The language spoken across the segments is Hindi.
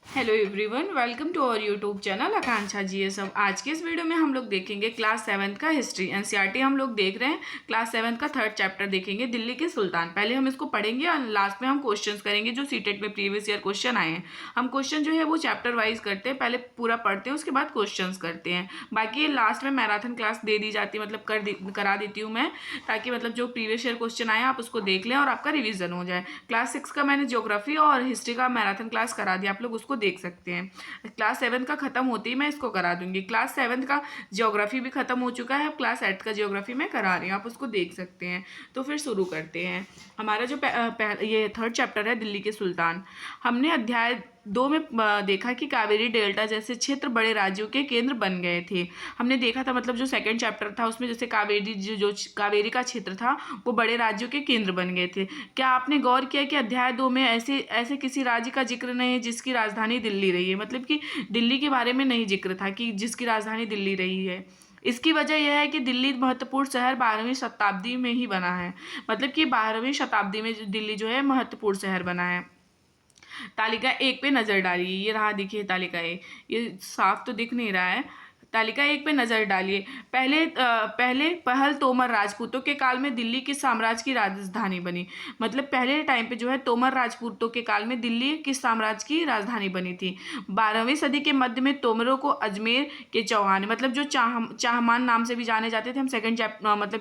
Hello everyone, welcome to our YouTube channel Akanksha GSM. आज के इस वीडियो में हम लोग देखेंगे क्लास 7th का हिस्ट्री एनसीईआरटी हम लोग देख रहे हैं। क्लास 7th का 3rd चैप्टर देखेंगे, दिल्ली के सुल्तान। पहले हम इसको पढ़ेंगे और लास्ट में हम क्वेश्चंस करेंगे जो सीटेट में प्रीवियस ईयर क्वेश्चन आए हैं। हम क्वेश्चन जो है वो चैप्टर वाइज करते हैं, पहले पूरा पढ़ते हैं उसके बाद क्वेश्चन करते हैं। बाकी लास्ट में मैराथन क्लास दे दी जाती है, मतलब करा देती हूँ मैं, ताकि मतलब जो प्रीवियस ईयर क्वेश्चन आए आप उसको देख लें और आपका रिविजन हो जाए। क्लास 6 का मैंने ज्योग्राफी और हिस्ट्री का मैराथन क्लास करा दिया, आप लोग उसको देख सकते हैं। क्लास 7 का खत्म होती ही मैं इसको करा दूंगी। क्लास 7 का ज्योग्राफी भी खत्म हो चुका है, क्लास 8 का ज्योग्राफी मैं करा रही हूँ, आप उसको देख सकते हैं। तो फिर शुरू करते हैं। हमारा जो ये 3rd चैप्टर है दिल्ली के सुल्तान। हमने अध्याय 2 में देखा कि कावेरी डेल्टा जैसे क्षेत्र बड़े राज्यों के केंद्र बन गए थे। हमने देखा था, मतलब जो 2nd चैप्टर था उसमें जैसे कावेरी जो कावेरी का क्षेत्र था वो बड़े राज्यों के केंद्र बन गए थे। क्या आपने गौर किया कि अध्याय 2 में ऐसे ऐसे किसी राज्य का जिक्र नहीं है जिसकी राजधानी दिल्ली रही है? मतलब कि दिल्ली के बारे में नहीं जिक्र था कि जिसकी राजधानी दिल्ली रही है। इसकी वजह यह है कि दिल्ली महत्वपूर्ण शहर 12वीं शताब्दी में ही बना है। मतलब कि 12वीं शताब्दी में दिल्ली जो है महत्वपूर्ण शहर बना है। तालिका 1 पे नजर डालिए। ये रहा, देखिए तालिका 1। ये साफ तो दिख नहीं रहा है। तालिका 1 पे नजर डालिए। पहले पहल तोमर राजपूतों के काल में दिल्ली किस साम्राज्य की राजधानी बनी? मतलब पहले टाइम पे जो है तोमर राजपूतों के काल में दिल्ली किस साम्राज्य की राजधानी बनी थी? 12वीं सदी के मध्य में तोमरों को अजमेर के चौहान, मतलब जो चाहमान नाम से भी जाने जाते थे, हम सेकंड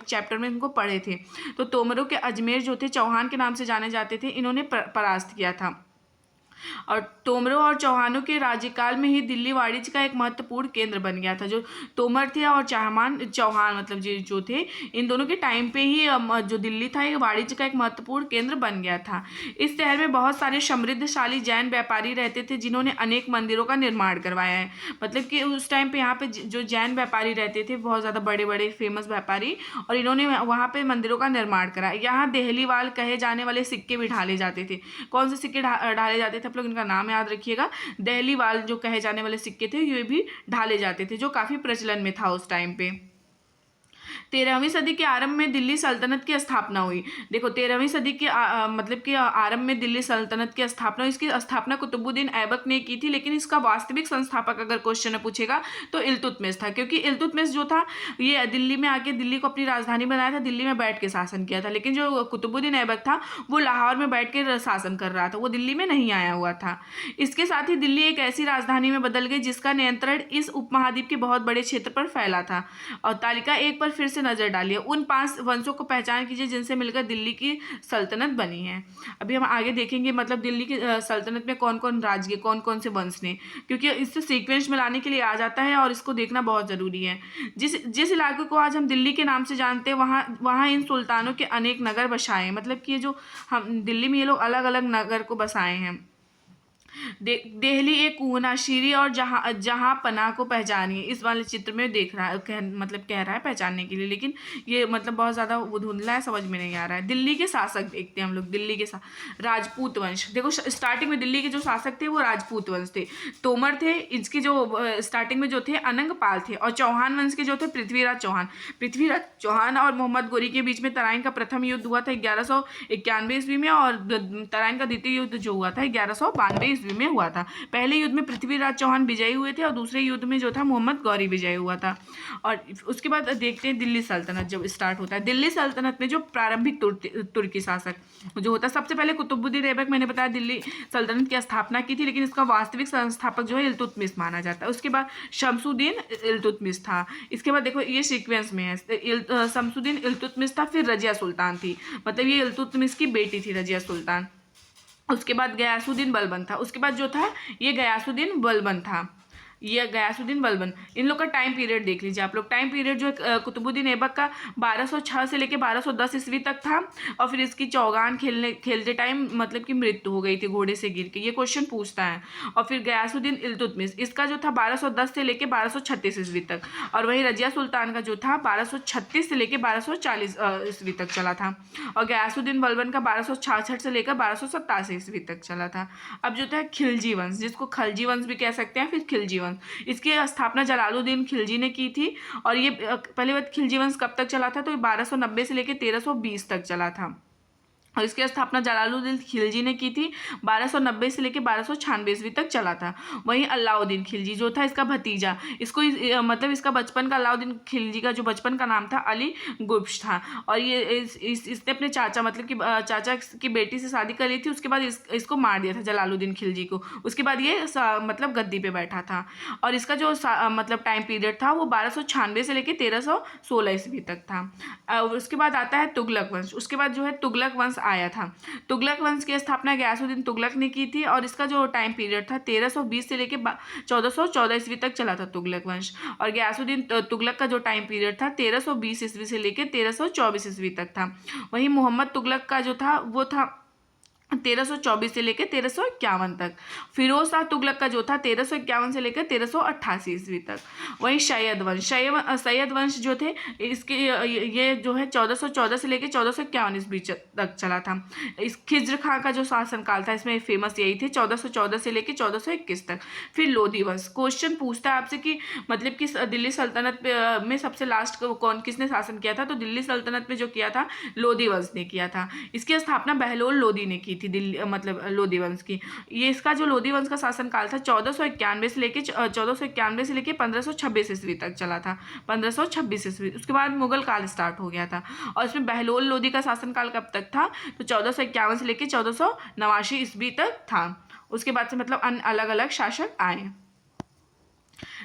चैप्टर में इनको पढ़े थे। तो तोमरों के अजमेर जो थे चौहान के नाम से जाने जाते थे, इन्होंने परास्त किया था। और तोमरों और चौहानों के राज्यकाल में ही दिल्ली वाणिज्य का एक महत्वपूर्ण केंद्र बन गया था। जो तोमर थे और चौहान मतलब जो थे, इन दोनों के टाइम पे ही जो दिल्ली था ये वाणिज्य का एक महत्वपूर्ण केंद्र बन गया था। इस शहर में बहुत सारे समृद्धशाली जैन व्यापारी रहते थे जिन्होंने अनेक मंदिरों का निर्माण करवाया है। मतलब कि उस टाइम पे यहाँ पे जो जैन व्यापारी रहते थे, बहुत ज़्यादा बड़े बड़े फेमस व्यापारी, और इन्होंने वहाँ पे मंदिरों का निर्माण कराया। यहाँ देहलीवाल कहे जाने वाले सिक्के भी ढाले जाते थे। कौन से सिक्के ढाले जाते थे? आप लोग इनका नाम याद रखिएगा। देहलीवाल जो कहे जाने वाले सिक्के थे ये भी ढाले जाते थे, जो काफी प्रचलन में था उस टाइम पे। 13वीं सदी के आरंभ में दिल्ली सल्तनत की स्थापना हुई। देखो 13वीं सदी के मतलब कि आरंभ में दिल्ली सल्तनत की स्थापना, इसकी स्थापना कुतुबुद्दीन ऐबक ने की थी, लेकिन इसका वास्तविक संस्थापक अगर क्वेश्चन में पूछेगा तो इल्तुतमिश था। क्योंकि इल्तुतमिश जो था ये दिल्ली में आके दिल्ली को अपनी राजधानी बनाया था, दिल्ली में बैठ के शासन किया था। लेकिन जो कुतुबुद्दीन ऐबक था वो लाहौर में बैठ के शासन कर रहा था, वो दिल्ली में नहीं आया हुआ था। इसके साथ ही दिल्ली एक ऐसी राजधानी में बदल गई जिसका नियंत्रण इस उपमहाद्वीप के बहुत बड़े क्षेत्र पर फैला था। और तालिका 1 पर फिर से नजर डालिए। उन 5 वंशों को पहचान कीजिए जिनसे मिलकर दिल्ली की सल्तनत बनी है। अभी हम आगे देखेंगे, मतलब दिल्ली की सल्तनत में कौन कौन राज्य, कौन कौन से वंश ने, क्योंकि इससे सीक्वेंस में लाने के लिए आ जाता है और इसको देखना बहुत जरूरी है। जिस जिस इलाके को आज हम दिल्ली के नाम से जानते हैं वहाँ वहाँ इन सुल्तानों के अनेक नगर बसाए हैं। मतलब कि ये जो हम दिल्ली में ये लोग अलग अलग नगर को बसाए हैं। देहली एक कुहनाशीरी और जहाँ पनाह को पहचानिए। इस वाले चित्र में देख रहा है, मतलब कह रहा है पहचानने के लिए, लेकिन ये मतलब बहुत ज़्यादा धुंधला है, समझ में नहीं आ रहा है। दिल्ली के शासक देखते हैं हम लोग। दिल्ली के राजपूत वंश। देखो स्टार्टिंग में दिल्ली के जो शासक थे वो राजपूत वंश थे। तोमर थे, इसकी जो स्टार्टिंग में जो थे अनंगपाल थे, और चौहान वंश के जो थे पृथ्वीराज चौहान। पृथ्वीराज चौहान और मोहम्मद गोरी के बीच में तराइन का प्रथम युद्ध हुआ था 1191 ईस्वी में, और तराइन का द्वितीय युद्ध जो हुआ था 1192 ईस्वी में हुआ था। पहले युद्ध में पृथ्वीराज चौहान विजयी हुए थे और दूसरे युद्ध में जो था मोहम्मद गौरी विजयी हुआ था। और उसके बाद देखते हैं दिल्ली सल्तनत जब स्टार्ट होता है। दिल्ली सल्तनत में जो प्रारंभिक तुर्की शासक जो होता है, सबसे पहले कुतुबुद्दीन ऐबक, मैंने बताया, दिल्ली सल्तनत की स्थापना की थी, लेकिन इसका वास्तविक संस्थापक जो है इल्तुतमिश माना जाता है। उसके बाद शमसुद्दीन इल्तुतमिश था। इसके बाद देखो ये सीक्वेंस में है, शमसुद्दीन इल्तुतमिश था, फिर रजिया सुल्तान थी, मतलब ये इल्तुतमिश की बेटी थी रजिया सुल्तान। उसके बाद गयासुद्दीन बलबन था। उसके बाद जो था ये गयासुद्दीन बलबन था, ये गयासुद्दीन बलबन। इन लोग का टाइम पीरियड देख लीजिए आप लोग। टाइम पीरियड जो कुतुबुद्दीन ऐबक का 1206 से लेकर 1210 ईस्वी तक था, और फिर इसकी चौगान खेलते टाइम मतलब कि मृत्यु हो गई थी घोड़े से गिर के, ये क्वेश्चन पूछता है। और फिर गयासुद्दीन इल्तुतमिश, इसका जो था 1210 से लेकर 1236 ईस्वी तक, और वही रजिया सुल्तान का जो था 1236 से लेकर 1240 ईस्वी तक चला था, और गयासुद्दीन बलबन का 1266 से लेकर 1287 ईस्वी तक चला था। अब जो था खिलजी वंश, जिसको खलजी वंश भी कह सकते हैं, फिर खिलजी वंश, इसकी स्थापना जलालुद्दीन खिलजी ने की थी। और ये पहले बात खिलजी वंश कब तक चला था? तो 1290 से लेकर 1320 तक चला था। और इसकी स्थापना जलालुद्दीन खिलजी ने की थी। 1290 से लेकर 1296 ईस्वी तक चला था। वहीं अलाउद्दीन खिलजी जो था इसका भतीजा, इसको मतलब इसका बचपन का, अलाउद्दीन खिलजी का जो बचपन का नाम था अली गुब्श था। और ये इसने अपने चाचा मतलब कि चाचा की बेटी से शादी कर ली थी। उसके बाद इसको मार दिया था जलालुद्दीन खिलजी को। उसके बाद ये मतलब गद्दी पे बैठा था। और इसका जो मतलब टाइम पीरियड था वो 1296 से लेकर 1316 ईस्वी तक था। उसके बाद आता है तुगलक वंश। उसके बाद जो है तुगलक वंश आया था। तुगलक वंश की स्थापना गयासुद्दीन तुगलक ने की थी। और इसका जो टाइम पीरियड था 1320 से लेकर 1414 ईस्वी तक चला था तुगलक वंश। और गयासुद्दीन तुगलक का जो टाइम पीरियड था 1320 ईस्वी से लेकर 1324 ईस्वी तक था। वहीं मोहम्मद तुगलक का जो था वो था 1324 से लेकर 1351 तक। फिरोज शाह तुगलक का जो था 1351 से लेकर 1388 ईस्वी तक। वहीं सैयद वंश जो थे इसके ये जो है 1414 से लेकर 1451 ईस्वी तक चला था। इस खिज्र खां का जो शासनकाल था इसमें फेमस यही थे 1414 से लेकर 1421 तक। फिर लोधी वंश। क्वेश्चन पूछता है आपसे कि मतलब कि दिल्ली सल्तनत में सबसे लास्ट कौन किसने शासन किया था, तो दिल्ली सल्तनत में जो किया था लोधी वंश ने किया था। इसकी स्थापना बहलोल लोधी ने की थी दिल्ली मतलब लोधी वंश की। ये इसका जो लोधी वंश का शासनकाल था 1491 से लेके 1526 ईस्वी तक चला था। 1526 ईस्वी। उसके बाद मुगल काल स्टार्ट हो गया था। और इसमें बहलोल लोधी का शासनकाल कब तक था, तो 1451 से लेके 1489 ईस्वी तक था। उसके बाद से मतलब अलग अलग शासक आए।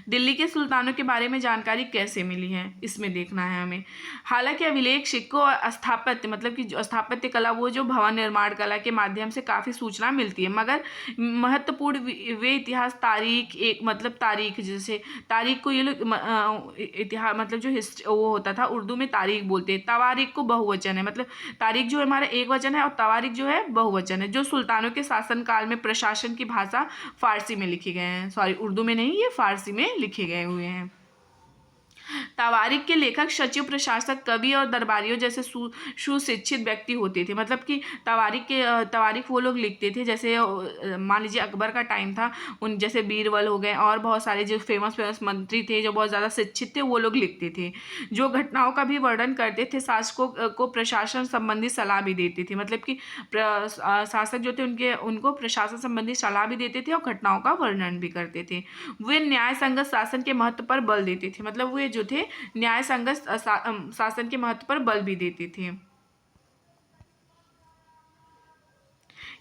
दिल्ली के सुल्तानों के बारे में जानकारी कैसे मिली है इसमें देखना है हमें। हालांकि अभिलेख, सिक्कों और स्थापत्य मतलब कि स्थापत्य कला वो जो भवन निर्माण कला के माध्यम से काफ़ी सूचना मिलती है, मगर महत्वपूर्ण वे इतिहास तारीख एक मतलब तारीख, जैसे तारीख को ये लोग इतिहास मतलब जो हिस्ट्री वो होता था उर्दू में तारीख बोलते हैं। तवारीख को बहुवचन है, मतलब तारीख जो है हमारा एक वचन है और तवारीख जो है बहुवचन है। जो सुल्तानों के शासनकाल में प्रशासन की भाषा फारसी में लिखे गए हैं, सॉरी उर्दू में नहीं, ये फारसी में लिखे गए हुए हैं। तवारीख के लेखक सचिव, प्रशासक, कवि और दरबारियों जैसे सुशिक्षित व्यक्ति होते थे। मतलब कि तवारीख वो लोग लिखते थे, जैसे मान लीजिए अकबर का टाइम था, उन जैसे बीरबल हो गए और बहुत सारे जो फेमस मंत्री थे जो बहुत ज़्यादा शिक्षित थे वो लोग लिखते थे। जो घटनाओं का भी वर्णन करते थे, शासकों को प्रशासन संबंधी सलाह भी देते थे। मतलब कि शासक जो थे उनको प्रशासन संबंधी सलाह भी देते थे और घटनाओं का वर्णन भी करते थे। वे न्याय संगत शासन के महत्व पर बल देते थे। मतलब वे जो थे न्याय संगत शासन के महत्व पर बल भी देते थे।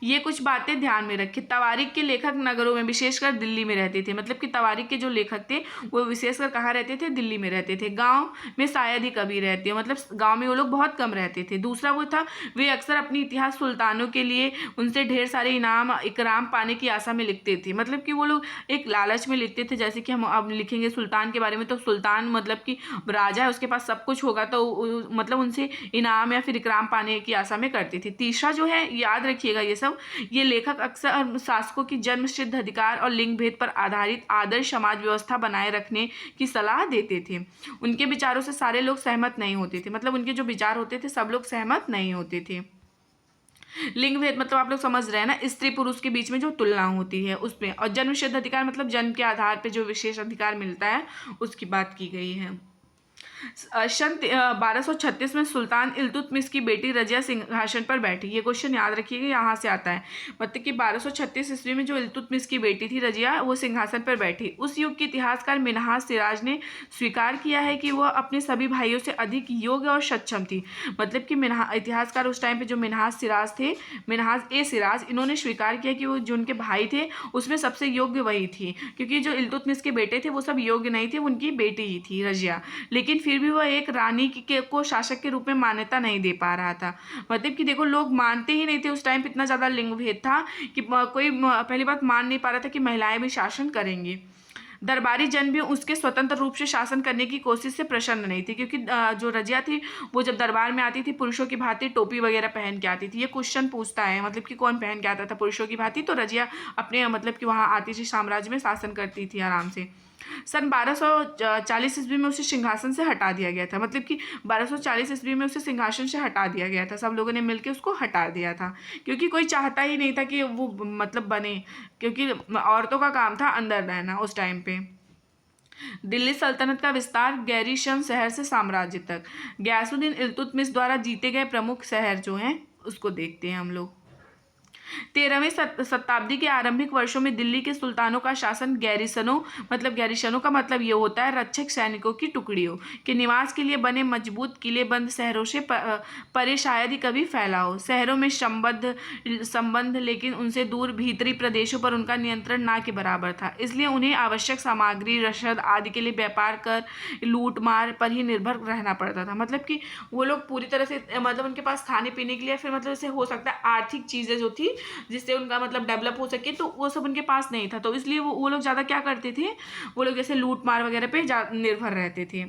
ये कुछ बातें ध्यान में रखें। तवारीख के लेखक नगरों में विशेषकर दिल्ली में रहते थे। मतलब कि तवारीख के जो लेखक थे वो विशेषकर कहाँ रहते थे, दिल्ली में रहते थे। गांव में शायद ही कभी रहते हो, मतलब गांव में वो लोग बहुत कम रहते थे। दूसरा वो था वे अक्सर अपनी इतिहास सुल्तानों के लिए उनसे ढेर सारे इनाम इकराम पाने की आशा में लिखते थे। मतलब कि वो लोग एक लालच में लिखते थे। जैसे कि हम अब लिखेंगे सुल्तान के बारे में, तो सुल्तान मतलब कि राजा है, उसके पास सब कुछ होगा तो मतलब उनसे इनाम या फिर इकराम पाने की आशा में करते थे। तीसरा जो है याद रखिएगा ये लेखक अक्सर शासकों की जन्म सिद्ध अधिकार और लिंग भेद पर आधारित आदर्श समाज व्यवस्था बनाए रखने की सलाह देते थे। उनके विचारों से सारे लोग सहमत नहीं होते थे। मतलब उनके जो विचार होते थे सब लोग सहमत नहीं होते थे। लिंग भेद मतलब आप लोग समझ रहे हैं ना, स्त्री पुरुष के बीच में जो तुलना होती है उसमें। और जन्म सिद्ध अधिकार मतलब जन्म के आधार पर जो विशेष अधिकार मिलता है उसकी बात की गई है। सन 1236 में सुल्तान इल्तुतमिश की बेटी रजिया सिंहासन पर बैठी। ये क्वेश्चन याद रखिएगा, यहाँ से आता है। मतलब कि 1236 ईस्वी में जो इल्तुतमिश की बेटी थी रजिया, वो सिंहासन पर बैठी। उस युग के इतिहासकार मिन्हाज सिराज ने स्वीकार किया है कि वह अपने सभी भाइयों से अधिक योग्य और सक्षम थी। मतलब कि इतिहासकार उस टाइम पे जो मिन्हाज सिराज थे, मिन्हाज सिराज, इन्होंने स्वीकार किया कि वो जो उनके भाई थे उसमें सबसे योग्य वही थी, क्योंकि जो इल्तुतमिश के बेटे थे वो सब योग्य नहीं थे, उनकी बेटी ही थी रजिया। लेकिन फिर भी वह एक रानी को शासक के रूप में मान्यता नहीं दे पा रहा था। मतलब कि देखो लोग मानते ही नहीं थे, उस टाइम पे इतना ज़्यादा लिंग भेद था कि कोई पहली बात मान नहीं पा रहा था कि महिलाएं भी शासन करेंगी। दरबारी जन भी उसके स्वतंत्र रूप से शासन करने की कोशिश से प्रसन्न नहीं थी, क्योंकि जो रजिया थी वो जब दरबार में आती थी पुरुषों की भांति टोपी वगैरह पहन के आती थी। ये क्वेश्चन पूछता है मतलब कि कौन पहन के आता था पुरुषों की भांति, तो रजिया अपने मतलब कि वहाँ आती थी, साम्राज्य में शासन करती थी आराम से। सन 1240 ईस्वी में उसे सिंहासन से हटा दिया गया था। मतलब कि 1240 ईस्वी में उसे सिंहासन से हटा दिया गया था, सब लोगों ने मिलकर उसको हटा दिया था, क्योंकि कोई चाहता ही नहीं था कि वो मतलब बने, क्योंकि औरतों का काम था अंदर रहना उस टाइम पे। दिल्ली सल्तनत का विस्तार गैरीशन शहर से साम्राज्य तक। गयासुद्दीन इल्तुतमिश द्वारा जीते गए प्रमुख शहर जो हैं उसको देखते हैं हम लोग। 13वीं शताब्दी के आरंभिक वर्षों में दिल्ली के सुल्तानों का शासन गैरिसनों का मतलब ये होता है रक्षक सैनिकों की टुकड़ियों के निवास के लिए बने मजबूत किलेबंद शहरों से परे शायद ही कभी फैला हो। शहरों में संबंध लेकिन उनसे दूर भीतरी प्रदेशों पर उनका नियंत्रण ना के बराबर था, इसलिए उन्हें आवश्यक सामग्री, रसद आदि के लिए व्यापार कर, लूट मार पर ही निर्भर रहना पड़ता था। मतलब कि वो लोग पूरी तरह से मतलब उनके पास खाने पीने के लिए फिर मतलब जैसे हो सकता है आर्थिक चीज़ें जो थी जिससे उनका मतलब डेवलप हो सके, तो वो सब उनके पास नहीं था, तो इसलिए वो लोग ज़्यादा क्या करते थे, वो लोग जैसे लूट मार वगैरह पे निर्भर रहते थे।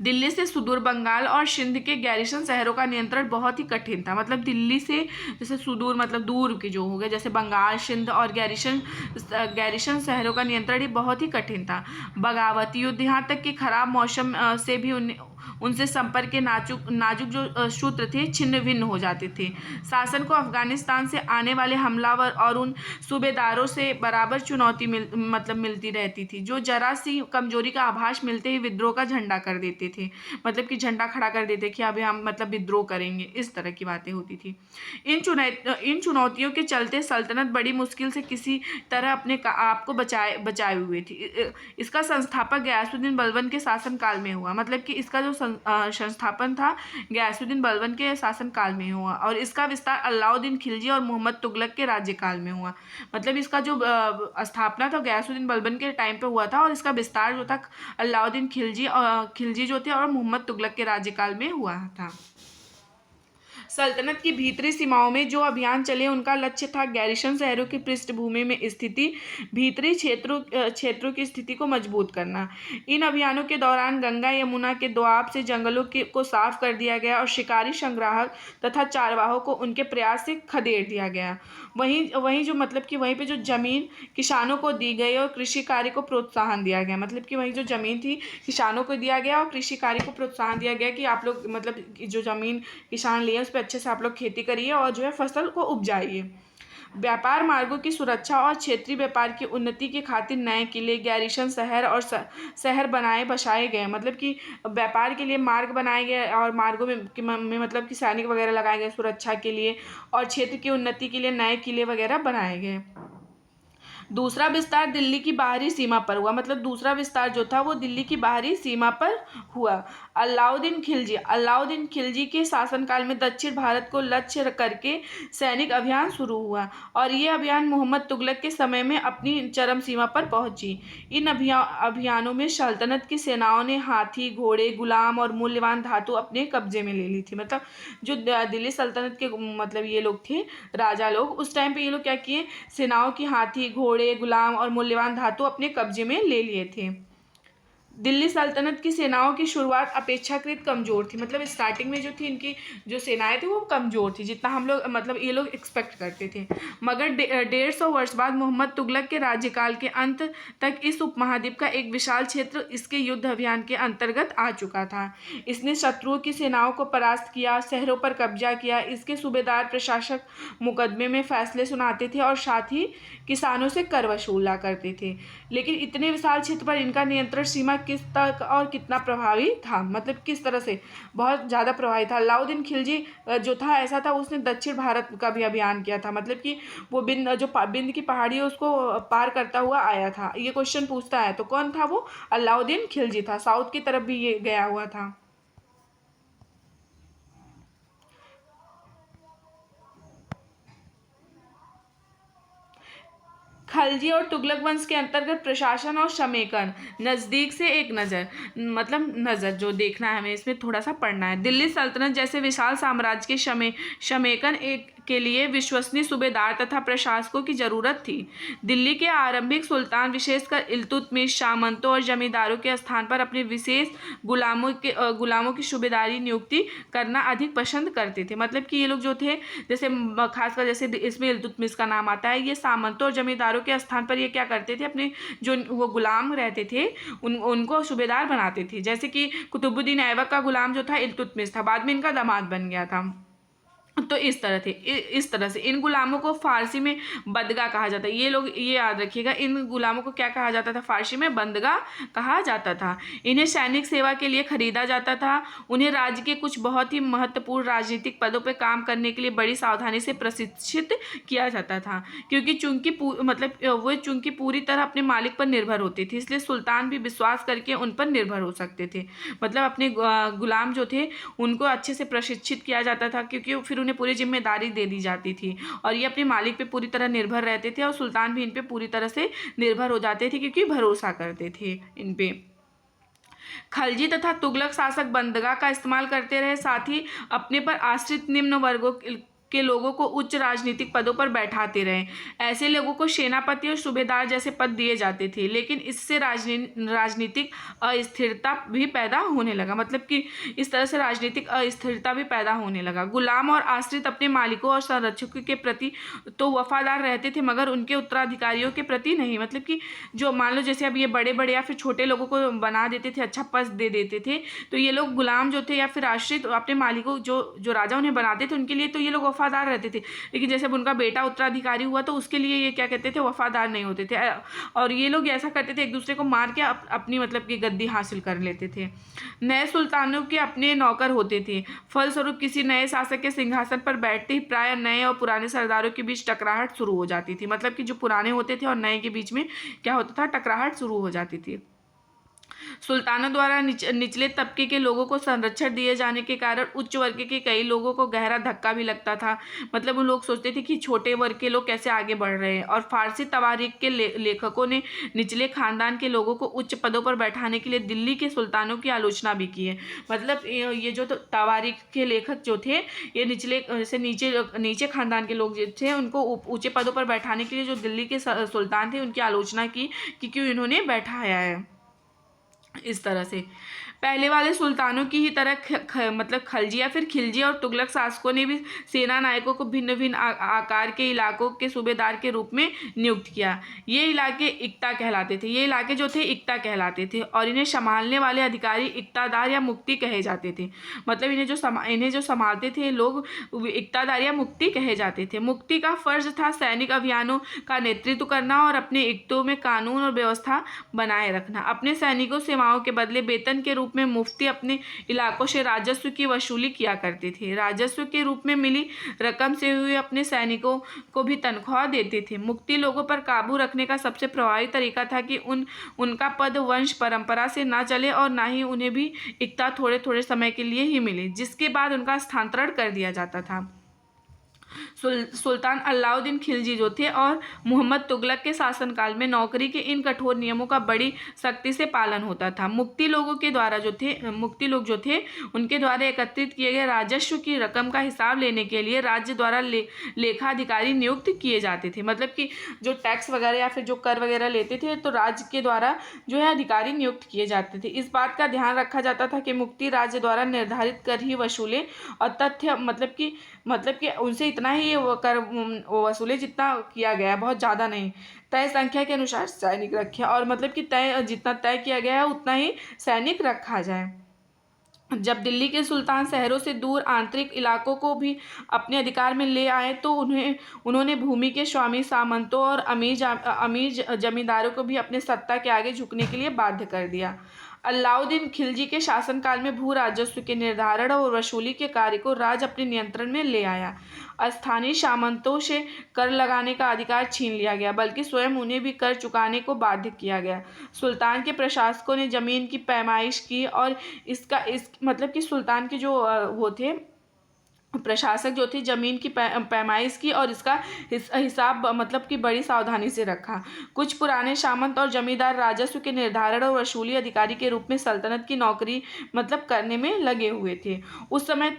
दिल्ली से सुदूर बंगाल और सिंध के गैरिसन शहरों का नियंत्रण बहुत ही कठिन था। मतलब दिल्ली से जैसे सुदूर मतलब दूर के जो हो गए जैसे बंगाल, सिंध और गैरिसन शहरों का नियंत्रण ही बहुत ही कठिन था। बगावती युद्ध, यहाँ तक कि खराब मौसम से भी उनसे संपर्क के नाजुक जो सूत्र थे छिन्न भिन्न हो जाते थे। शासन को अफगानिस्तान से आने वाले हमलावर और उन सूबेदारों से बराबर चुनौती मिलती रहती थी, जो जरा सी कमजोरी का आभास मिलते ही विद्रोह का झंडा कर देते थे। मतलब कि झंडा खड़ा कर देते कि अभी हम मतलब विद्रोह करेंगे, इस तरह की बातें होती थी। इन चुनौतियों के चलते सल्तनत बड़ी मुश्किल से किसी तरह अपने आप को बचाए हुए थी। इसका संस्थापक गयासुद्दीन बलबन के शासनकाल में हुआ। मतलब कि इसका जो संस्थापन था गयासुद्दीन बलबन के शासनकाल में हुआ और इसका विस्तार अलाउद्दीन खिलजी और मोहम्मद तुगलक के राज्यकाल में हुआ। मतलब इसका जो स्थापना था गयासुद्दीन बलबन के टाइम पे हुआ था और इसका विस्तार जो था अलाउद्दीन खिलजी जो थे और मोहम्मद तुगलक के राज्यकाल में हुआ था। सल्तनत की भीतरी सीमाओं में जो अभियान चले उनका लक्ष्य था गैरिसन शहरों की पृष्ठभूमि में स्थिति भीतरी क्षेत्रों की स्थिति को मजबूत करना। इन अभियानों के दौरान गंगा यमुना के दोआब से जंगलों को साफ कर दिया गया और शिकारी, संग्राहक तथा चारवाहों को उनके प्रयास से खदेड़ दिया गया। वहीं जो मतलब कि वहीं पे जो जमीन किसानों को दी गई और कृषि कार्य को प्रोत्साहन दिया गया। मतलब कि वहीं जो जमीन थी किसानों को दिया गया और कृषि कार्य को प्रोत्साहन दिया गया कि आप लोग मतलब जो जमीन किसान लिए उस पर अच्छे से आप लोग खेती करिए और जो है फसल को उपजाइए। व्यापार मार्गों की सुरक्षा और क्षेत्रीय व्यापार की उन्नति के खातिर नए किले, गैरिसन शहर और शहर बसाए गए। मतलब कि व्यापार के लिए मार्ग बनाए गए और मार्गों में मतलब कि सैनिक वगैरह लगाए गए सुरक्षा के लिए और क्षेत्र की उन्नति के लिए नए किले वगैरह बनाए गए। दूसरा विस्तार दिल्ली की बाहरी सीमा पर हुआ। मतलब दूसरा विस्तार जो था वो दिल्ली की बाहरी सीमा पर हुआ। अलाउद्दीन खिलजी के शासनकाल में दक्षिण भारत को लक्ष्य करके सैनिक अभियान शुरू हुआ और ये अभियान मोहम्मद तुगलक के समय में अपनी चरम सीमा पर पहुंची। इन अभियानों में सल्तनत की सेनाओं ने हाथी, घोड़े, गुलाम और मूल्यवान धातु अपने कब्जे में ले ली थी। मतलब जो दिल्ली सल्तनत के मतलब ये लोग थे राजा लोग, उस टाइम पे ये लोग क्या किए, सेनाओं की हाथी, घोड़े, गुलाम और मूल्यवान धातु अपने कब्जे में ले लिए थे। दिल्ली सल्तनत की सेनाओं की शुरुआत अपेक्षाकृत कमज़ोर थी। मतलब स्टार्टिंग में जो थी इनकी जो सेनाएं थी वो कमज़ोर थी जितना हम लोग मतलब ये लोग एक्सपेक्ट करते थे। मगर 150 वर्ष बाद मोहम्मद तुगलक के राज्यकाल के अंत तक इस उपमहाद्वीप का एक विशाल क्षेत्र इसके युद्ध अभियान के अंतर्गत आ चुका था। इसने शत्रुओं की सेनाओं को परास्त किया, शहरों पर कब्जा किया। इसके सूबेदार प्रशासक मुकदमे में फैसले सुनाते थे और साथ ही किसानों से कर वसूला करते थे। लेकिन इतने विशाल क्षेत्र पर इनका नियंत्रण सीमा किस तक और कितना प्रभावी था, मतलब किस तरह से बहुत ज़्यादा प्रभावी था। अलाउद्दीन खिलजी जो था ऐसा था उसने दक्षिण भारत का भी अभियान किया था। मतलब कि वो बिंद की पहाड़ी है उसको पार करता हुआ आया था। ये क्वेश्चन पूछता है तो कौन था वो, अलाउद्दीन खिलजी था। साउथ की तरफ भी ये गया हुआ था। खलजी और तुगलक वंश के अंतर्गत प्रशासन और समेकन। नज़दीक से एक नज़र, मतलब नज़र जो देखना है हमें इसमें थोड़ा सा पढ़ना है। दिल्ली सल्तनत जैसे विशाल साम्राज्य के समेकन के लिए विश्वसनीय सूबेदार तथा प्रशासकों की जरूरत थी। दिल्ली के आरंभिक सुल्तान विशेषकर इल्तुतमिश सामंतों और जमींदारों के स्थान पर अपने विशेष गुलामों की सूबेदारी नियुक्ति करना अधिक पसंद करते थे। मतलब कि ये लोग जो थे जैसे खासकर जैसे इसमें इल्तुतमिश का नाम आता है, ये सामंतों और जमींदारों के स्थान पर ये क्या करते थे, अपने जो वो गुलाम रहते थे उनको सूबेदार बनाते थे। जैसे कि कुतुबुद्दीन ऐबक का गुलाम जो था इल्तुतमिश था, बाद में इनका दामाद बन गया था। तो इस तरह से इन गुलामों को फारसी में बदगा कहा जाता है। ये लोग ये याद रखिएगा, इन गुलामों को क्या कहा जाता था, फारसी में बंदगा कहा जाता था। इन्हें सैनिक सेवा के लिए खरीदा जाता था। उन्हें राज्य के कुछ बहुत ही महत्वपूर्ण राजनीतिक पदों पर काम करने के लिए बड़ी सावधानी से प्रशिक्षित किया जाता था, क्योंकि चूंकि पूरी तरह अपने मालिक पर निर्भर होते थे, इसलिए सुल्तान भी विश्वास करके उन पर निर्भर हो सकते थे। मतलब अपने गुलाम जो थे उनको अच्छे से प्रशिक्षित किया जाता था, क्योंकि फिर उन्हें पूरी जिम्मेदारी दे दी जाती थी और ये अपने मालिक पे पूरी तरह निर्भर रहते थे और सुल्तान भी इन पे पूरी तरह से निर्भर हो जाते थे, क्योंकि भरोसा करते थे इन पे। खलजी तथा तुगलक शासक बंदगा का इस्तेमाल करते रहे, साथ ही अपने पर आश्रित निम्न वर्गों के लोगों को उच्च राजनीतिक पदों पर बैठाते रहे। ऐसे लोगों को सेनापति और सूबेदार जैसे पद दिए जाते थे, लेकिन इससे राजनीतिक अस्थिरता भी पैदा होने लगा। मतलब कि इस तरह से राजनीतिक अस्थिरता भी पैदा होने लगा। गुलाम और आश्रित अपने मालिकों और संरक्षकों के प्रति तो वफादार रहते थे, मगर उनके उत्तराधिकारियों के प्रति नहीं। मतलब कि जो मान लो जैसे अब ये बड़े बड़े या फिर छोटे लोगों को बना देते थे, अच्छा पद दे देते थे, तो ये लोग गुलाम जो थे या फिर आश्रित अपने मालिकों जो राजा उन्हें बनाते थे उनके लिए तो ये लोग वफादार रहते थे, लेकिन जैसे अब उनका बेटा उत्तराधिकारी हुआ तो उसके लिए ये क्या कहते थे, वफादार नहीं होते थे। और ये लोग ऐसा करते थे, एक दूसरे को मार के अपनी मतलब की गद्दी हासिल कर लेते थे। नए सुल्तानों के अपने नौकर होते थे, फलस्वरूप किसी नए शासक के सिंहासन पर बैठते ही प्राय नए और पुराने सरदारों के बीच टकराहट शुरू हो जाती थी। मतलब कि जो पुराने होते थे और नए के बीच में क्या होता था, टकराहट शुरू हो जाती थी। सुल्तानों द्वारा निचले तबके के लोगों को संरक्षण दिए जाने के कारण उच्च वर्ग के कई लोगों को गहरा धक्का भी लगता था। मतलब उन लोग सोचते थे कि छोटे वर्ग के लोग कैसे आगे बढ़ रहे हैं। और फारसी तवारीख के लेखकों ने निचले खानदान के लोगों को उच्च पदों पर बैठाने के लिए दिल्ली के सुल्तानों की आलोचना भी की है। मतलब ये जो तवारीख के लेखक जो थे, ये नीचे खानदान के लोग जो थे उनको ऊंचे पदों पर बैठाने के लिए जो दिल्ली के सुल्तान थे उनकी आलोचना की कि क्यों इन्होंने बैठाया है। इस तरह से पहले वाले सुल्तानों की ही तरह मतलब खलजी या फिर खिलजी और तुगलक शासकों ने भी सेना नायकों को भिन्न भिन्न आकार के इलाकों के सूबेदार के रूप में नियुक्त किया। ये इलाके इक्ता कहलाते थे और इन्हें संभालने वाले अधिकारी इक्तादार या मुक्ति कहे जाते थे। मतलब इन्हें जो संभालते थे लोग इक्तादार या मुक्ति कहे जाते थे। मुक्ति का फर्ज था सैनिक अभियानों का नेतृत्व करना और अपने इक्तों में कानून और व्यवस्था बनाए रखना। अपने सैनिकों सेवाओं के बदले वेतन के रूप में मुफ्ती अपने इलाकों से राजस्व की वसूली किया करते थे। राजस्व के रूप में मिली रकम से हुए अपने सैनिकों को भी तनख्वाह देते थे। मुक्ति लोगों पर काबू रखने का सबसे प्रभावी तरीका था कि उनका पद वंश परंपरा से ना चले और ना ही उन्हें भी इक्ता थोड़े थोड़े समय के लिए ही मिले, जिसके बाद उनका स्थानांतरण कर दिया जाता था। सुल्तान अलाउद्दीन खिलजी जो थे और मोहम्मद तुगलक के शासनकाल में नौकरी के इन कठोर नियमों का बड़ी सख्ती से पालन होता था। मुक्ति लोग जो थे उनके द्वारा एकत्रित किए गए राजस्व की रकम का हिसाब लेने के लिए राज्य द्वारा लेखा अधिकारी नियुक्त किए जाते थे। मतलब कि जो टैक्स वगैरह या फिर जो कर वगैरह लेते थे तो राज्य के द्वारा जो है अधिकारी नियुक्त किए जाते थे। इस बात का ध्यान रखा जाता था कि मुक्ति राज्य द्वारा निर्धारित कर ही वसूले और तथ्य मतलब कि उनसे इतना ही कर वसूले जितना किया गया, बहुत ज़्यादा नहीं। तय संख्या के अनुसार सैनिक रखे और मतलब कि जितना तय किया गया है उतना ही सैनिक रखा जाए। जब दिल्ली के सुल्तान शहरों से दूर आंतरिक इलाकों को भी अपने अधिकार में ले आए तो उन्होंने भूमि के स्वामी सामंतों और अमीर जमींदारों को भी अपने सत्ता के आगे झुकने के लिए बाध्य कर दिया। अलाउद्दीन खिलजी के शासनकाल में भू राजस्व के निर्धारण और वसूली के कार्य को राज्य अपने नियंत्रण में ले आया। स्थानीय सामंतों से कर लगाने का अधिकार छीन लिया गया, बल्कि स्वयं उन्हें भी कर चुकाने को बाध्य किया गया। सुल्तान के प्रशासकों ने जमीन की पैमाइश की और मतलब कि सुल्तान के जो वो थे प्रशासक जो थे जमीन की पैमाइश की और इसका हिसाब मतलब कि बड़ी सावधानी से रखा। कुछ पुराने सामंत और जमींदार राजस्व के निर्धारण और वसूली अधिकारी के रूप में सल्तनत की नौकरी मतलब करने में लगे हुए थे। उस समय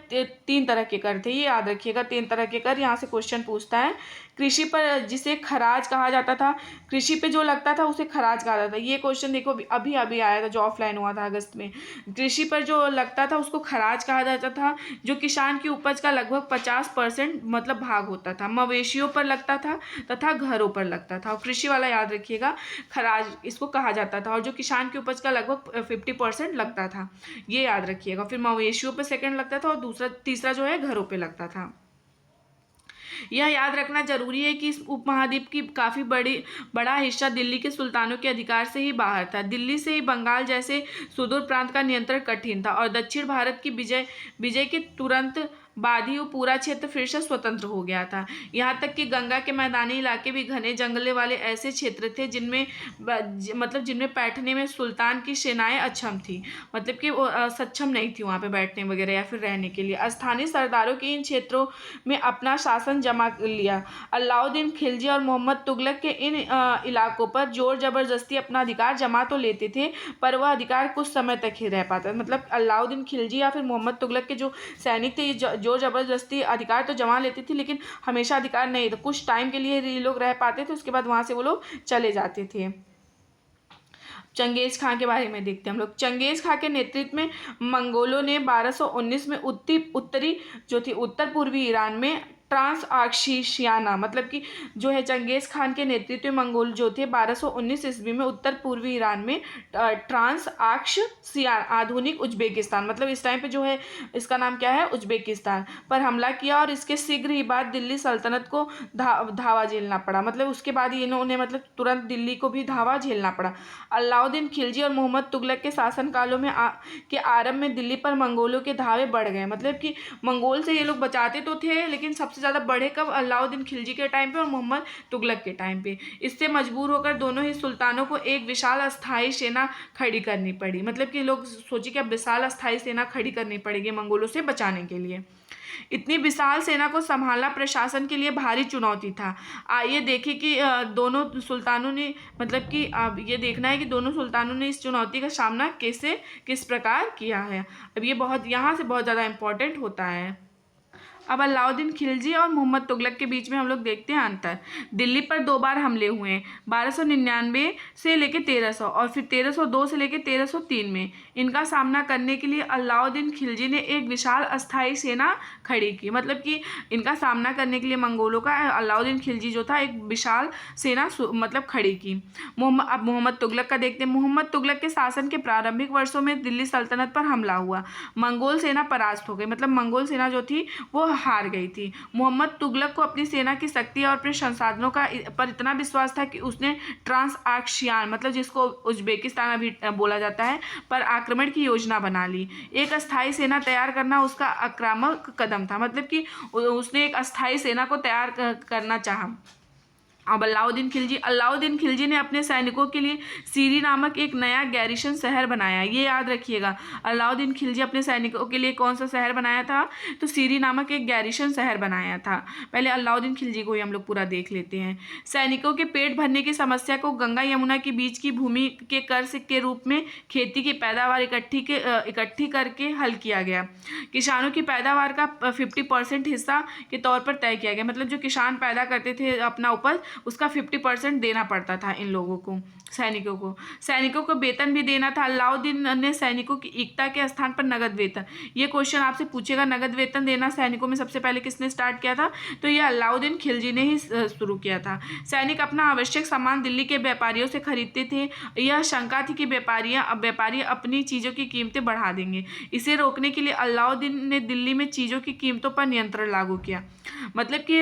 3 तरह के कर थे, ये याद रखिएगा, 3 तरह के कर। यहाँ से क्वेश्चन पूछता है कृषि पर जिसे खराज कहा जाता था, कृषि पे जो लगता था उसे खराज कहा जाता था। ये क्वेश्चन देखो अभी आया था जो ऑफलाइन हुआ था अगस्त में। कृषि पर जो लगता था उसको खराज कहा जाता था, जो किसान की उपज का लगभग 50% मतलब भाग होता था। मवेशियों पर लगता था तथा घरों पर लगता था। और कृषि वाला याद रखिएगा, खराज इसको कहा जाता था और जो किसान की उपज का लगभग 50% लगता था, ये याद रखिएगा। फिर मवेशियों पर सेकंड लगता था और तीसरा जो है घरों पर लगता था। यह याद रखना जरूरी है कि इस उपमहाद्वीप की काफ़ी बड़ा हिस्सा दिल्ली के सुल्तानों के अधिकार से ही बाहर था। दिल्ली से ही बंगाल जैसे सुदूर प्रांत का नियंत्रण कठिन था और दक्षिण भारत की विजय के तुरंत बाद ही वो पूरा क्षेत्र फिर से स्वतंत्र हो गया था। यहाँ तक कि गंगा के मैदानी इलाके भी घने जंगले वाले ऐसे क्षेत्र थे जिनमें बैठने में सुल्तान की सेनाएं अक्षम थी, मतलब कि वो सक्षम नहीं थी वहाँ पे बैठने वगैरह या फिर रहने के लिए। स्थानीय सरदारों की इन क्षेत्रों में अपना शासन जमा लिया। अलाउद्दीन खिलजी और मोहम्मद तुगलक के इन इलाकों पर जोर जबरदस्ती अपना अधिकार जमा तो लेते थे, पर वह अधिकार कुछ समय तक ही रह पाता। मतलब अलाउद्दीन खिलजी या फिर मोहम्मद तुगलक के जो सैनिक थे ये जोर जबरदस्ती अधिकार तो जमा लेती थी, लेकिन हमेशा अधिकार नहीं था। कुछ टाइम के लिए ये लोग रह पाते थे, उसके बाद वहां से वो लोग चले जाते थे। चंगेज खां के बारे में देखते हैं हम लोग। चंगेज खां के नेतृत्व में मंगोलों ने 1219 में उत्तरी जो थी उत्तर पूर्वी ईरान में ट्रांसआक्शियाना, मतलब कि जो है चंगेज खान के नेतृत्व में मंगोल जो थे 1219 ईस्वी में उत्तर पूर्वी ईरान में ट्रांसआक्शियाना, आधुनिक उज्बेकिस्तान, मतलब इस टाइम पे जो है इसका नाम क्या है, उज्बेकिस्तान पर हमला किया और इसके शीघ्र ही बाद दिल्ली सल्तनत को धावा झेलना पड़ा। मतलब उसके बाद इन्होंने मतलब तुरंत दिल्ली को भी धावा झेलना पड़ा। अलाउद्दीन खिलजी और मोहम्मद तुगलक के शासनकालों में के आरंभ में दिल्ली पर मंगोलों के धावे बढ़ गए। मतलब कि मंगोल से ये लोग बचाते तो थे, लेकिन सबसे ज़्यादा बढ़े कब, अलाउद्दीन खिलजी के टाइम पे और मोहम्मद तुगलक के टाइम पे। इससे मजबूर होकर दोनों ही सुल्तानों को एक विशाल अस्थायी सेना खड़ी करनी पड़ी। मतलब कि लोग सोचे कि अब विशाल अस्थायी सेना खड़ी करनी पड़ेगी मंगोलों से बचाने के लिए। इतनी विशाल सेना को संभालना प्रशासन के लिए भारी चुनौती था। आइए देखें कि दोनों सुल्तानों ने, मतलब कि अब ये देखना है कि दोनों सुल्तानों ने इस चुनौती का सामना किस प्रकार किया है। अब ये यहाँ से बहुत ज़्यादा इम्पोर्टेंट होता है। अब अलाउद्दीन खिलजी और मोहम्मद तुगलक के बीच में हम लोग देखते हैं अंतर। दिल्ली पर 2 बार हमले हुए हैं, 1299 से लेकर 1300 और फिर 1302 से लेकर 1303 में। इनका सामना करने के लिए अलाउद्दीन खिलजी ने एक विशाल अस्थायी सेना खड़ी की। मतलब कि इनका सामना करने के लिए मंगोलों का अलाउद्दीन खिलजी जो था एक विशाल सेना मतलब खड़ी की। अब मोहम्मद तुगलक का देखते हैं। मोहम्मद तुगलक के शासन के प्रारंभिक वर्षों में दिल्ली सल्तनत पर हमला हुआ, मंगोल सेना परास्त हो गई। मतलब मंगोल सेना जो थी वो हार गई थी। मोहम्मद तुगलक को अपनी सेना की शक्ति और अपने संसाधनों पर इतना विश्वास था कि उसने ट्रांसआक्शियान, मतलब जिसको उज्बेकिस्तान अभी बोला जाता है, पर आक्रमण की योजना बना ली। एक अस्थायी सेना तैयार करना उसका आक्रामक कदम था। मतलब कि उसने एक अस्थायी सेना को तैयार करना चाहा। अब अलाउद्दीन खिलजी ने अपने सैनिकों के लिए सीरी नामक एक नया गैरिसन शहर बनाया। ये याद रखिएगा, अलाउद्दीन खिलजी अपने सैनिकों के लिए कौन सा शहर बनाया था, तो सीरी नामक एक गैरिसन शहर बनाया था। पहले अलाउद्दीन खिलजी को ही हम लोग पूरा देख लेते हैं। सैनिकों के पेट भरने की समस्या को गंगा यमुना के बीच की भूमि के कर्ज के रूप में खेती की पैदावार इकट्ठी करके हल किया गया। किसानों की पैदावार का 50% हिस्सा के तौर पर तय किया गया। मतलब जो किसान पैदा करते थे अपना उपज, उसका 50% देना पड़ता था इन लोगों को, सैनिकों को वेतन भी देना था। अलाउद्दीन ने सैनिकों की एकता के स्थान पर नगद वेतन, ये क्वेश्चन आपसे पूछेगा, नगद वेतन देना सैनिकों में सबसे पहले किसने स्टार्ट किया था, तो ये अलाउद्दीन खिलजी ने ही शुरू किया था। सैनिक अपना आवश्यक सामान दिल्ली के व्यापारियों से खरीदते थे। यह शंका थी कि व्यापारी अपनी चीज़ों की कीमतें बढ़ा देंगे। इसे रोकने के लिए अलाउद्दीन ने दिल्ली में चीज़ों की कीमतों पर नियंत्रण लागू किया। मतलब कि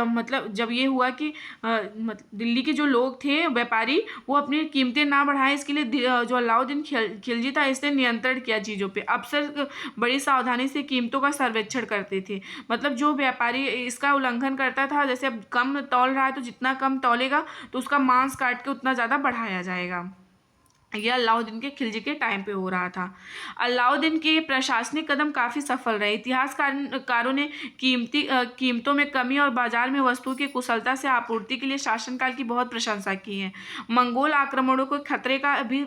मतलब जब ये हुआ कि दिल्ली के जो लोग थे व्यापारी, वो अपनी कीमतें ना बढ़ाएं, इसके लिए जो अलाउद्दीन खिलजी था इसने नियंत्रण किया चीज़ों पे। अफसर बड़ी सावधानी से कीमतों का सर्वेक्षण करते थे। मतलब जो व्यापारी इसका उल्लंघन करता था, जैसे अब कम तौल रहा है तो जितना कम तौलेगा तो उसका मांस काट के उतना ज़्यादा बढ़ाया जाएगा। यह अलाउद्दीन के खिलजी के टाइम पे हो रहा था। अलाउद्दीन के प्रशासनिक कदम काफ़ी सफल रहे। इतिहासकारों ने कीमतों में कमी और बाजार में वस्तुओं की कुशलता से आपूर्ति के लिए शासनकाल की बहुत प्रशंसा की है। मंगोल आक्रमणों को खतरे का भी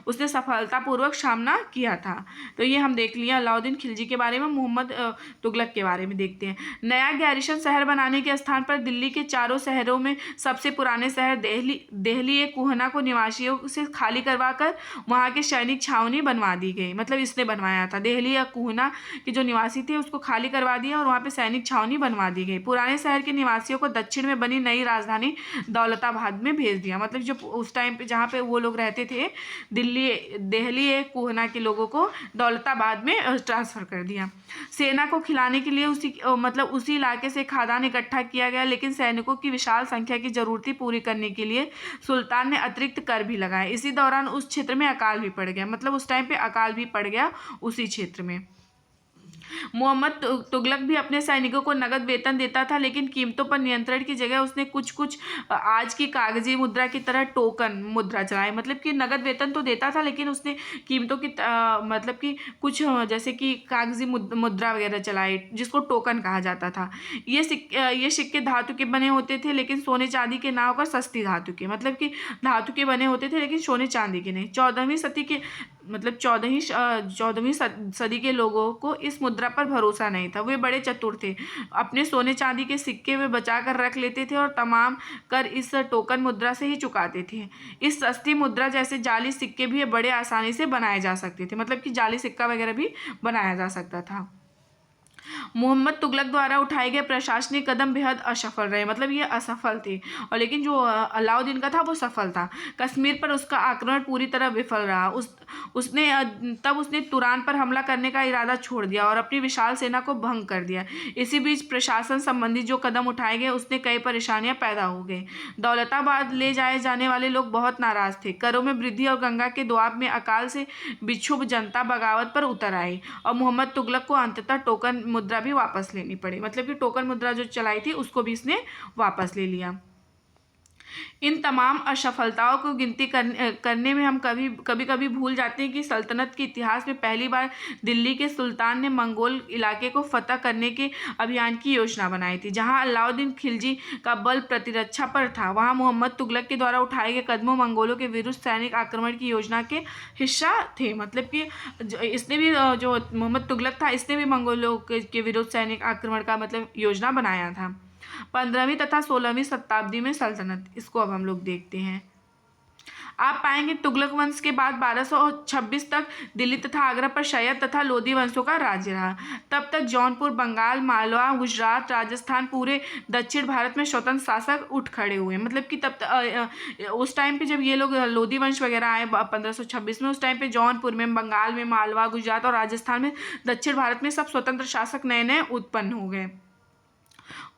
उसने सफलतापूर्वक सामना किया था। तो ये हम देख लिया अलाउद्दीन खिलजी के बारे में। मोहम्मद तुगलक के बारे में देखते हैं। नया गैरिसन शहर बनाने के स्थान पर दिल्ली के चारों शहरों में सबसे पुराने शहर देहली एक कुहना को निवासियों से खाली करवा खुदवाकर वहाँ के सैनिक छावनी बनवा दी गई, मतलब इसने बनवाया था। दिल्ली या कुहना के जो निवासी थे उसको खाली करवा दिया और वहाँ पे सैनिक छावनी बनवा दी गई। पुराने शहर के निवासियों को दक्षिण में बनी नई राजधानी दौलताबाद में भेज दिया, मतलब जो उस टाइम पे जहाँ पे वो लोग रहते थे दिल्ली कुहना के लोगों को दौलताबाद में ट्रांसफ़र कर दिया। सेना को खिलाने के लिए उसी इलाके से खाद्यान्न इकट्ठा किया गया, लेकिन सैनिकों की विशाल संख्या की जरूरतें पूरी करने के लिए सुल्तान ने अतिरिक्त कर भी लगाए। इसी दौरान उस क्षेत्र में अकाल भी पड़ गया, मतलब उस टाइम पे अकाल भी पड़ गया उसी क्षेत्र में। मोहम्मद तुगलक भी अपने सैनिकों को नगद वेतन देता था, लेकिन कीमतों पर नियंत्रण की जगह उसने कुछ कुछ आज की कागजी मुद्रा की तरह टोकन मुद्रा चलाई, मतलब कि नगद वेतन तो देता था लेकिन उसने कीमतों की मतलब कि कुछ जैसे कि कागजी मुद्रा वगैरह चलाई जिसको टोकन कहा जाता था। ये सिक्के धातु के बने होते थे, लेकिन सोने चांदी के ना होकर सस्ती धातु के, मतलब कि धातु के बने होते थे लेकिन सोने चांदी के नहीं। 14वीं सदी के लोगों को इस मुद्रा पर भरोसा नहीं था। वे बड़े चतुर थे, अपने सोने चांदी के सिक्के वे बचा कर रख लेते थे और तमाम कर इस टोकन मुद्रा से ही चुकाते थे। इस सस्ती मुद्रा जैसे जाली सिक्के भी बड़े आसानी से बनाए जा सकते थे, मतलब कि जाली सिक्का वगैरह भी बनाया जा सकता था। मोहम्मद तुगलक द्वारा उठाए गए प्रशासनिक कदम बेहद असफल रहे, मतलब ये असफल थे, और लेकिन जो अलाउद्दीन का था वो सफल था। कश्मीर पर उसका आक्रमण पूरी तरह विफल रहा। उसने तुरान पर हमला करने का इरादा छोड़ दिया और अपनी विशाल सेना को भंग कर दिया। इसी बीच प्रशासन संबंधी जो कदम उठाए गए उसने कई परेशानियां पैदा हो गई। दौलताबाद ले जाए जाने वाले लोग बहुत नाराज थे। करों में वृद्धि और गंगा के दोआब में अकाल से विक्षुब्ध जनता बगावत पर उतर आई और मोहम्मद तुगलक को अंततः टोकन मुद्रा भी वापस लेनी पड़ी, मतलब कि टोकन मुद्रा जो चलाई थी उसको भी इसने वापस ले लिया। इन तमाम असफलताओं को गिनती करने में हम कभी भूल जाते हैं कि सल्तनत के इतिहास में पहली बार दिल्ली के सुल्तान ने मंगोल इलाके को फतह करने के अभियान की योजना बनाई थी। जहां अलाउद्दीन खिलजी का बल प्रतिरक्षा पर था, वहां मोहम्मद तुगलक के द्वारा उठाए गए कदमों मंगोलों के विरुद्ध सैनिक आक्रमण की योजना के हिस्सा थे। मतलब कि इसने भी जो मोहम्मद तुगलक था इसने भी मंगोलों के विरुद्ध सैनिक आक्रमण का मतलब योजना बनाया था। 15वीं तथा 16वीं शताब्दी में सल्तनत, इसको अब हम लोग देखते हैं। आप पाएंगे तुगलक वंश के बाद 1226 तक दिल्ली तथा आगरा पर सैयद तथा लोधी वंशों का राज्य रहा। तब तक जौनपुर, बंगाल, मालवा, गुजरात, राजस्थान, पूरे दक्षिण भारत में स्वतंत्र शासक उठ खड़े हुए। मतलब कि उस टाइम पे जब ये लोग लोधी वंश वगैरह आए 1526 में, उस टाइम पे जौनपुर में, बंगाल में, मालवा, गुजरात और राजस्थान में, दक्षिण भारत में सब स्वतंत्र शासक नए नए उत्पन्न हो गए।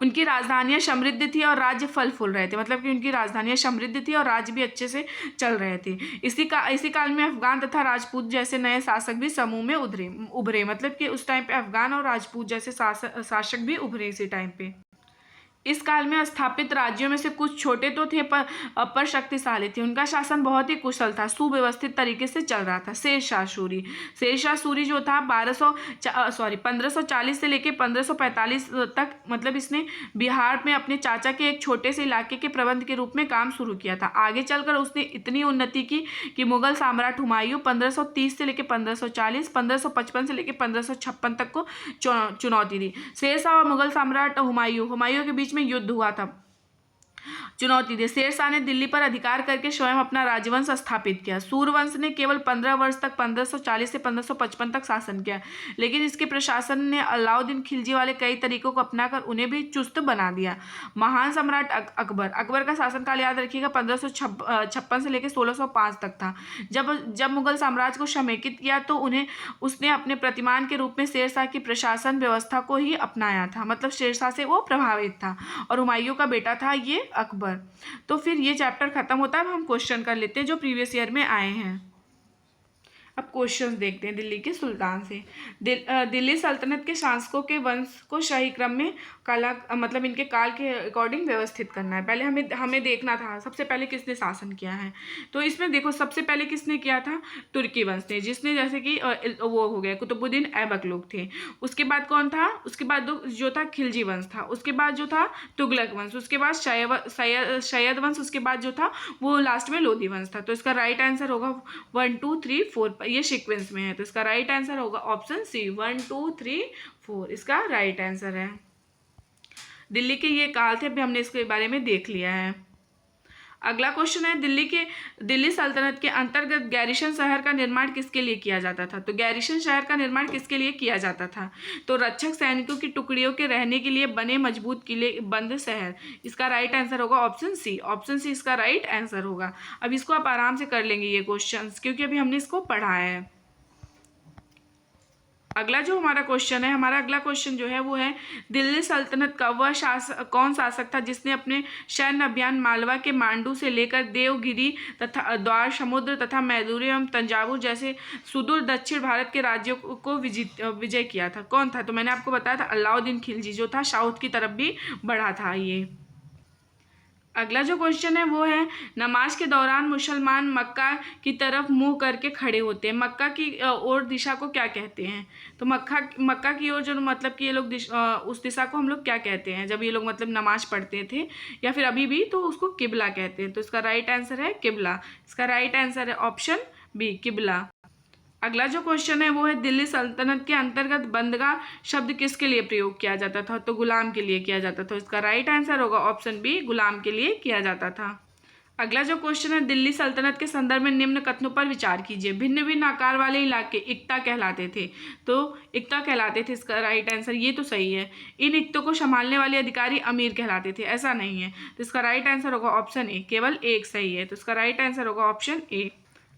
उनकी राजधानियां समृद्ध थी और राज्य फल फूल रहे थे, मतलब कि उनकी राजधानियां समृद्ध थी और राज्य भी अच्छे से चल रहे थे। इसी काल में अफगान तथा राजपूत जैसे नए शासक भी समूह में उभरे, मतलब कि उस टाइम पे अफगान और राजपूत जैसे शासक भी उभरे इसी टाइम पे। इस काल में स्थापित राज्यों में से कुछ छोटे तो थे पर शक्तिशाली थे। उनका शासन बहुत ही कुशल था, सुव्यवस्थित तरीके से चल रहा था। शेरशाह सूरी जो था 1540 से लेकर 1545 तक, मतलब इसने बिहार में अपने चाचा के एक छोटे से इलाके के प्रबंध के रूप में काम शुरू किया था। आगे चलकर उसने इतनी उन्नति की कि मुगल सम्राट हुमायूं 1530 से लेकर 1540, 1555 से लेकर 1556 तक को चुनौती दी। शेरशाह और मुगल सम्राट हुमायूं के बीच में युद्ध हुआ था, चुनौती दी। शेरशाह ने दिल्ली पर अधिकार करके स्वयं अपना राजवंश स्थापित किया। सूरवंश ने केवल 15 वर्ष तक 1540 से 1555 तक शासन किया, लेकिन इसके प्रशासन ने अलाउद्दीन खिलजी वाले कई तरीकों को अपनाकर उन्हें भी चुस्त बना दिया। महान सम्राट अकबर का शासनकाल याद रखिएगा 1556 से लेकर 1605 तक था। जब मुगल साम्राज्य को समेकित किया तो उसने अपने प्रतिमान के रूप में शेरशाह की प्रशासन व्यवस्था को ही अपनाया था, मतलब शेरशाह से वो प्रभावित था और हुमायूं का बेटा था ये अकबर। तो फिर ये चैप्टर खत्म होता है। अब हम क्वेश्चन कर लेते हैं जो प्रीवियस ईयर में आए हैं। अब क्वेश्चंस देखते हैं दिल्ली के सुल्तान से। दिल्ली सल्तनत के शासकों के वंश को सही क्रम में मतलब इनके काल के अकॉर्डिंग व्यवस्थित करना है। पहले हमें देखना था सबसे पहले किसने शासन किया है। तो इसमें देखो सबसे पहले किसने किया था, तुर्की वंश ने, जिसने जैसे कि वो हो गया कुतुबुद्दीन ऐबक लोग थे। उसके बाद कौन था, उसके बाद जो था खिलजी वंश था, उसके बाद जो था तुगलक वंश, उसके बाद सैयद वंश, उसके बाद जो था वो लास्ट में लोधी वंश था। तो इसका राइट आंसर होगा 1 2 3 4, ये सीक्वेंस में है। तो इसका राइट आंसर होगा ऑप्शन सी 1 2 3 4, इसका राइट आंसर है। दिल्ली के ये काल थे, अभी हमने इसके बारे में देख लिया है। अगला क्वेश्चन है दिल्ली सल्तनत के अंतर्गत गैरिसन शहर का निर्माण किसके लिए किया जाता था। तो गैरिसन शहर का निर्माण किसके लिए किया जाता था। तो रक्षक सैनिकों की टुकड़ियों के रहने के लिए बने मजबूत किले बंद शहर। इसका राइट आंसर होगा ऑप्शन सी। ऑप्शन सी इसका राइट आंसर होगा। अब इसको आप आराम से कर लेंगे ये क्वेश्चन, क्योंकि अभी हमने इसको पढ़ा है। अगला जो हमारा क्वेश्चन है, हमारा अगला क्वेश्चन जो है वो है दिल्ली सल्तनत का वह कौन शासक था जिसने अपने सैन्य अभियान मालवा के मांडू से लेकर देवगिरी तथा द्वार समुद्र तथा मैसूर एवं तंजावुर जैसे सुदूर दक्षिण भारत के राज्यों को विजय किया था। कौन था। तो मैंने आपको बताया था अलाउद्दीन खिलजी जो था, साउथ की तरफ भी बढ़ा था ये। अगला जो क्वेश्चन है वो है नमाज के दौरान मुसलमान मक्का की तरफ मुंह करके खड़े होते हैं, मक्का की ओर दिशा को क्या कहते हैं। तो मक्का की ओर जो मतलब कि ये लोग उस दिशा को हम लोग क्या कहते हैं जब ये लोग मतलब नमाज पढ़ते थे या फिर अभी भी, तो उसको किबला कहते हैं। तो इसका राइट आंसर है किबला। इसका राइट आंसर है ऑप्शन बी किबला। अगला जो क्वेश्चन है वो है दिल्ली सल्तनत के अंतर्गत बंदगाह शब्द किसके लिए प्रयोग किया जाता था। तो गुलाम के लिए किया जाता था। इसका राइट आंसर होगा ऑप्शन बी गुलाम के लिए किया जाता था। अगला जो क्वेश्चन है दिल्ली सल्तनत के संदर्भ में निम्न कथनों पर विचार कीजिए। भिन्न भिन्न आकार वाले इलाके इक्ता कहलाते थे। तो इक्ता कहलाते थे, इसका राइट आंसर ये तो सही है। इन इक्तों को संभालने वाले अधिकारी अमीर कहलाते थे, ऐसा नहीं है। तो इसका राइट आंसर होगा ऑप्शन ए, केवल एक सही है। तो इसका राइट आंसर होगा ऑप्शन ए।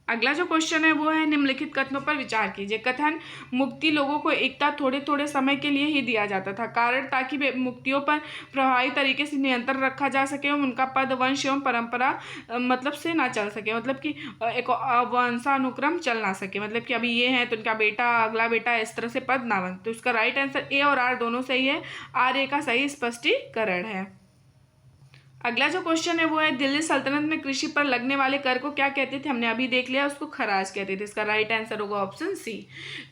अगला जो क्वेश्चन है वो है निम्नलिखित कथनों पर विचार कीजिए। कथन मुक्ति लोगों को एकता थोड़े थोड़े समय के लिए ही दिया जाता था, कारण ताकि मुक्तियों पर प्रभावी तरीके से नियंत्रण रखा जा सके एवं उनका पद वंश एवं परंपरा मतलब से ना चल सके, मतलब कि एक वंशानुक्रम चल ना सके, मतलब कि अभी ये है तो इनका बेटा अगला बेटा इस तरह से पद ना बन। तो इसका राइट आंसर ए और आर दोनों सही है। आर ए का सही स्पष्टीकरण है। अगला जो क्वेश्चन है वो है दिल्ली सल्तनत में कृषि पर लगने वाले कर को क्या कहते थे। हमने अभी देख लिया, उसको खराज कहते थे। इसका राइट आंसर होगा ऑप्शन सी।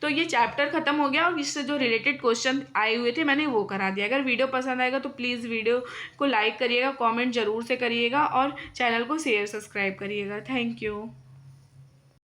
तो ये चैप्टर खत्म हो गया और इससे जो रिलेटेड क्वेश्चन आए हुए थे मैंने वो करा दिया। अगर वीडियो पसंद आएगा तो प्लीज़ वीडियो को लाइक करिएगा, कॉमेंट जरूर से करिएगा और चैनल को शेयर सब्सक्राइब करिएगा। Thank you.